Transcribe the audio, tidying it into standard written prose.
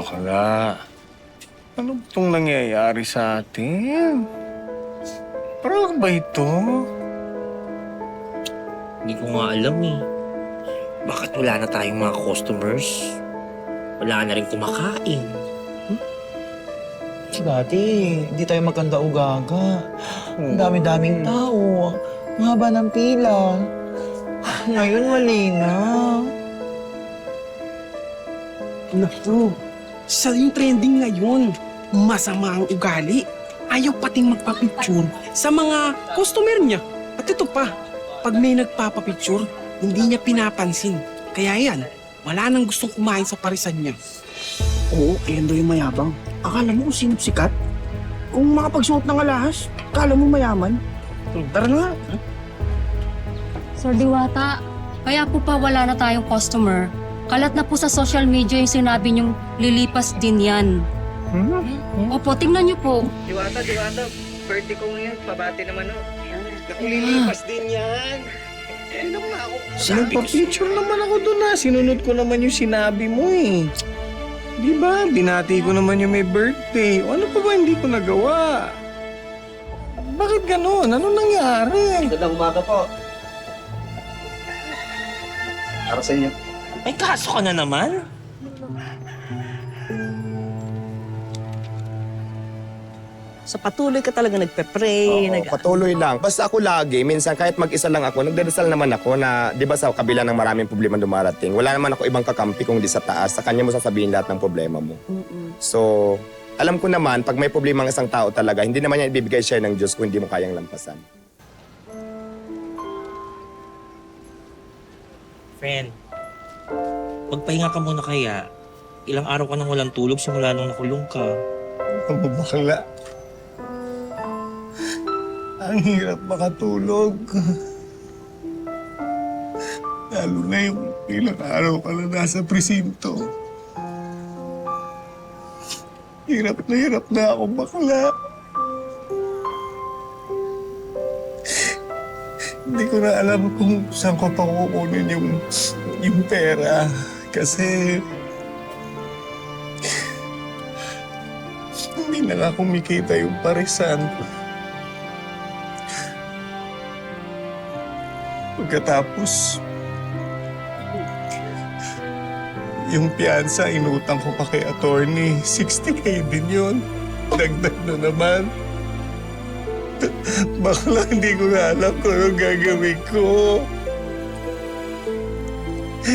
bakla. Ano ba itong nangyayari sa atin? Parang ba ito? Hindi ko nga alam eh. Bakit wala na tayong mga customers? Wala na rin kumakain. Dati, hindi tayo magkanda ugaga. Ang dami-daming tao. Ang haba ng pila. Ngayon, mali na. Naku, siya yung trending ngayon. Masama ang ugali. Ayaw pating magpapicture sa mga customer niya. At ito pa, pag may nagpapapicture, hindi niya pinapansin. Kaya yan, wala nang gustong kumain sa parisan niya. Oo, kaya daw yung mayabang. Akala mo kung sino sikat? Kung makapagsuot ng alahas, akala mo mayaman? Tara na nga. Sir Diwata, kaya po pa wala na tayong customer. Kalat na po sa social media yung sinabi niyong lilipas din yan. Opo, tingnan niyo po. Diwata, birthday ko ngayon. Pabati naman o. Naku, lilipas din yan. Ano naman ako? Nagpa-picture naman ako doon na. Sinunod ko naman yung sinabi mo eh. Di ba? Binati ko naman yung may birthday. O ano pa ba hindi ko nagawa? Bakit ganon? Ano nangyari? Magandang umaga po. Para sa inyo. May kaso ka na naman? So patuloy ka talaga nagpe-pray. Oo, patuloy lang. Basta ako lagi, minsan kahit mag-isa lang ako, nagdadasal naman ako na, di ba sa kabila ng maraming problema dumarating, wala naman ako ibang kakampi kung di sa taas. Sa kanya mo sasabihin lahat ng problema mo. So, alam ko naman, pag may problema ng isang tao talaga, hindi naman yan ibibigay siya ng Diyos kung hindi mo kayang lampasan. Friend, magpahinga ka muna kaya. Ilang araw ka nang walang tulog simula nung nakulong ka. Ano bakla? Ang hirap makatulog. Lalo na yung ilang araw ka na nasa presinto. Hirap na ako bakla. Hindi ko na alam kung saan ko pa kukunin yung pera. Kasi hindi na nga kumikita yung parisan. Pagkatapos, yung piyansa, inutang ko pa kay attorney. 60K din yun. Dagdag na naman. Bakla, hindi ko na alam kung anong gagawin ko.